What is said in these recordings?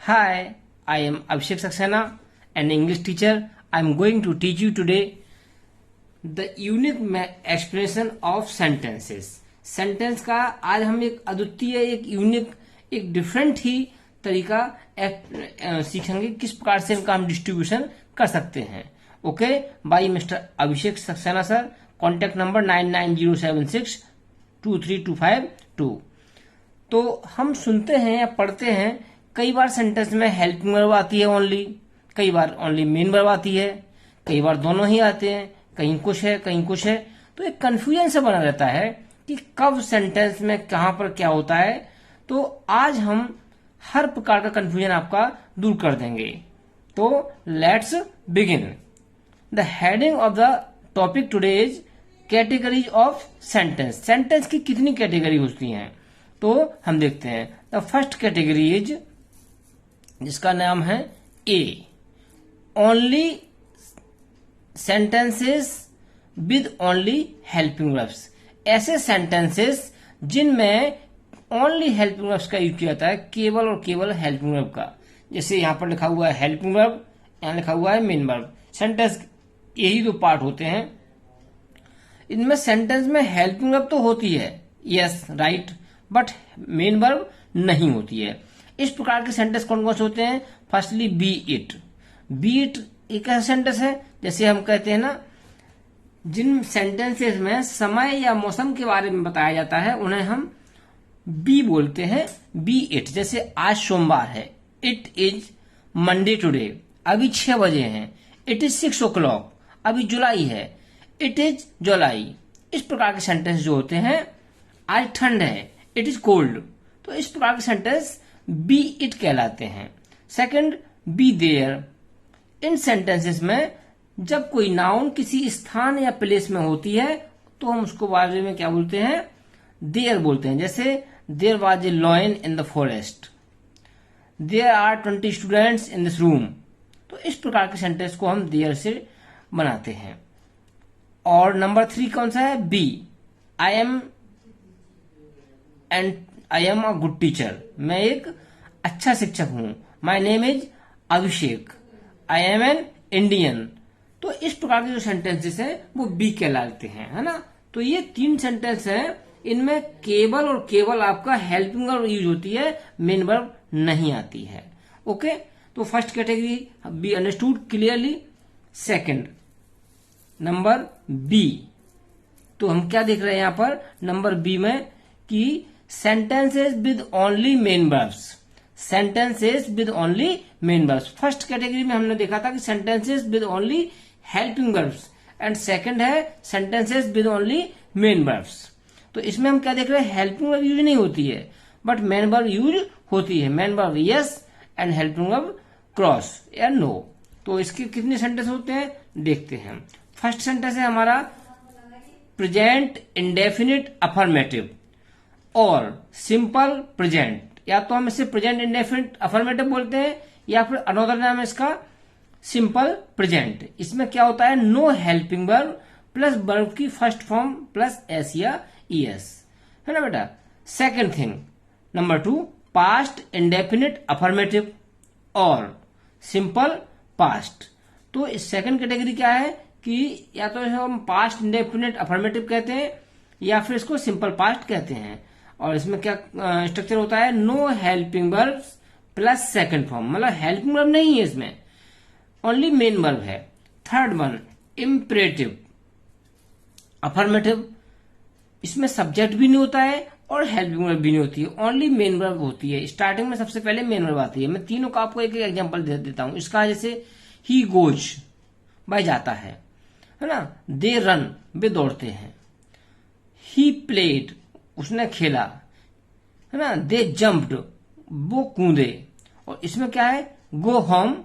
Hi, I am Abhishek Saxena, an English teacher. I am going to teach you today the unique explanation of sentences. Sentence का आज हम एक अद्वितीय, एक unique, एक different ही तरीका सीखेंगे किस प्रकार से इनका हम डिस्ट्रीब्यूशन कर सकते हैं. ओके, बाय मिस्टर अभिषेक सक्सेना सर. Contact number 9907623252. तो हम सुनते हैं या पढ़ते हैं कई बार सेंटेंस में हेल्पिंग वर्ब आती है ओनली, कई बार ओनली मेन वर्ब आती है, कई बार दोनों ही आते हैं, कहीं कुछ है कहीं कुछ है. तो एक कंफ्यूजन से बना रहता है कि कब सेंटेंस में कहां पर क्या होता है. तो आज हम हर प्रकार का कंफ्यूजन आपका दूर कर देंगे. तो let's begin. The heading of the topic today is categories of sentence. Sentence की कितनी कैटेगरी होती हैं तो हम देखते हैं. द फर्स्ट कैटेगरी इज, जिसका नाम है A, only sentences with only helping verbs. ऐसे सेंटेंसेस जिनमें ओनली हेल्पिंग वर्ब्स का यूज किया जाता है, केवल और केवल हेल्पिंग वर्ब का. जैसे यहां पर लिखा हुआ है हेल्पिंग वर्ब, यहां लिखा हुआ है मेन वर्ब. सेंटेंस यही दो पार्ट होते हैं. इनमें सेंटेंस में हेल्पिंग वर्ब तो होती है, yes right, but main verb नहीं होती है. इस प्रकार के सेंटेंस कौन कौन से होते हैं. Firstly B it. B it एक ऐसा सेंटेंस है, जैसे हम कहते हैं ना, जिन सेंटेंसेस में समय या मौसम के बारे में बताया जाता है उन्हें हम बी बोलते हैं. B it. जैसे आज सोमवार है, इट इज मंडे टुडे, अभी 6 बजे हैं. इट इज 6 o'clock, अभी जुलाई है, इट इज जुलाई. इस प्रकार के सेंटेंस जो होते हैं, आज ठंड है, इट इज कोल्ड. तो इस प्रकार के सेंटेंस बी इट कहलाते हैं. Second, be there. इन सेंटेंसेस में जब कोई नाउन किसी स्थान या प्लेस में होती है तो हम उसको बारे में क्या बोलते हैं, देयर बोलते हैं. जैसे there was a lion in the forest, there are 20 students in this room. तो इस प्रकार के सेंटेंस को हम देयर से बनाते हैं. और नंबर 3 कौन सा है, B. I am a good teacher. मैं एक अच्छा शिक्षक हूं. My name is Abhishek. I am an Indian. तो इस प्रकार के जो सेंटेंसेस हैं वो बी कहलाते हैं, है ना. तो ये 3 सेंटेंस हैं, इनमें केवल और केवल आपका हेल्पिंग वर्ब यूज होती है, मेन वर्ब नहीं आती है. ओके, तो first category B understood clearly. Second, number B. तो हम क्या देख रहे हैं यहां पर नंबर बी में कि sentences with only main verbs. Sentences with only main verbs. First category में हमने देखा था कि sentences with only helping verbs, and second है sentences with only main verbs. तो इसमें हम क्या देख रहे हैं, हेल्पिंग वर्ब यूज नहीं होती है, बट मेन वर्ब यूज होती है. Main verb yes and helping verb cross या नो. तो इसके कितने सेंटेंस होते हैं देखते हैं. फर्स्ट सेंटेंस है हमारा प्रेजेंट इंडेफिनिट अफर्मेटिव और सिंपल प्रेजेंट. या तो हम इसे प्रेजेंट इंडेफिनिट अफर्मेटिव बोलते हैं या फिर अनदर नाम है इसका सिंपल प्रेजेंट. इसमें क्या होता है, no helping verb plus verb की फर्स्ट फॉर्म प्लस एस या ईएस, है ना बेटा. Second thing, number 2, past indefinite affirmative और सिंपल पास्ट. तो इस सेकंड कैटेगरी क्या है कि या तो हम पास्ट इंडेफिनिट अफर्मेटिव कहते हैं या फिर इसको सिंपल पास्ट कहते हैं. और इसमें क्या स्ट्रक्चर होता है, no helping verb plus second form, मतलब हेल्पिंग वर्ब नहीं है इसमें, ओनली मेन वर्ब है. Third one, imperative affirmative. इसमें सब्जेक्ट भी नहीं होता है और हेल्पिंग वर्ब भी नहीं होती है, ओनली मेन वर्ब होती है. स्टार्टिंग में सबसे पहले मेन वर्ब आती है. मैं तीनों का आपको एक एक एग्जांपल दे देता हूं. इसका जैसे ही गोज, वह जाता है ना. दे रन, वे दौड़ते हैं. ही प्लेड, उसने खेला, है ना. दे जंप्ड, वो कूदे. और इसमें क्या है, गो होम,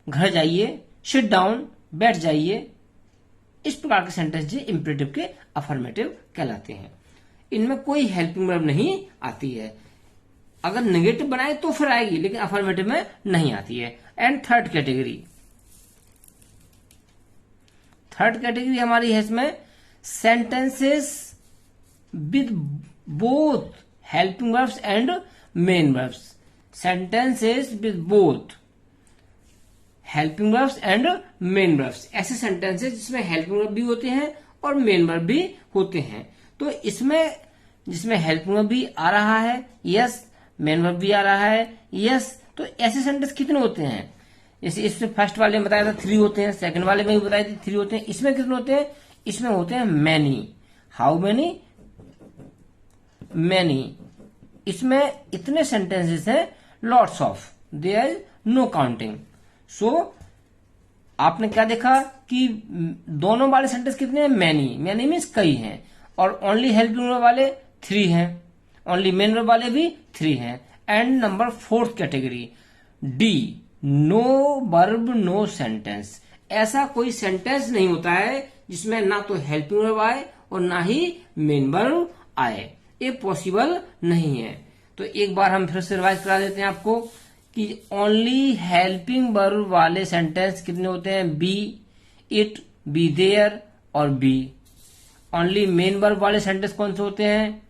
घर जाइए. सिट डाउन, बैठ जाइए. इस प्रकार के सेंटेंस जो इंपरेटिव के अफर्मेटिव कहलाते हैं. इनमें कोई हेल्पिंग वर्ब नहीं आती है. अगर नेगेटिव बनाए तो फिर आएगी, लेकिन अफर्मेटिव में नहीं आती है. एंड थर्ड कैटेगरी हमारी है इसमें sentences with both helping verbs and main verbs. sentences with both helping verbs and main verbs। ऐसे sentences जिसमें helping verb भी होते हैं और main verb भी होते हैं। तो इसमें जिसमें helping verb भी आ रहा है yes, main verb भी आ रहा है yes, तो ऐसे सेंटेंस कितने होते हैं? जैसे इसमें फर्स्ट वाले में बताया था 3 होते हैं, सेकंड वाले में भी बताया था 3 होते हैं। इसमें कितने होते हैं? इसमें होते हैं many। How many? many। इसमें इतने सेंटेंसेस हैं, lots of, there is no counting. So आपने क्या देखा कि दोनों वाले सेंटेंस कितने हैं? मैनी। मैनी मीन्स कई हैं। और ओनली हेल्पिंग वर्ब वाले 3 हैं, ओनली मेन वर्ब वाले भी 3 हैं। And number 4th category D, no verb no sentence. ऐसा कोई सेंटेंस नहीं होता है जिसमें ना तो हेल्पिंग वर्ब आए और ना ही मेन वर्ब आए, ये पॉसिबल नहीं है। तो एक बार हम फिर से रिवाइज करा देते हैं आपको कि ओनली हेल्पिंग वर्ब वाले सेंटेंस कितने होते हैं? बी, इट, बी देयर और बी। ओनली मेन वर्ब वाले सेंटेंस कौन से होते हैं?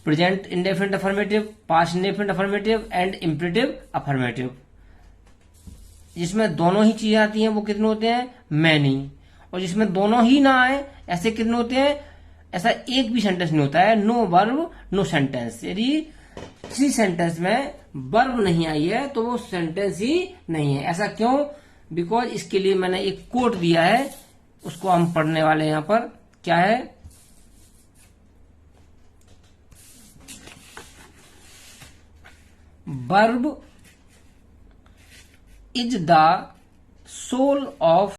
Present indefinite affirmative, past indefinite affirmative and imperative affirmative. जिसमें दोनों ही चीजें आती हैं वो कितने होते हैं? मैनी। और जिसमें दोनों ही ना आए ऐसे कितने होते हैं? ऐसा एक भी सेंटेंस नहीं होता है, नो वर्ब नो सेंटेंस। यदि किसी सेंटेंस में वर्ब नहीं आई है तो वो सेंटेंस ही नहीं है। ऐसा क्यों? बिकॉज इसके लिए मैंने एक कोट दिया है, उसको हम पढ़ने वाले हैं। यहां पर क्या है? Verb is the soul of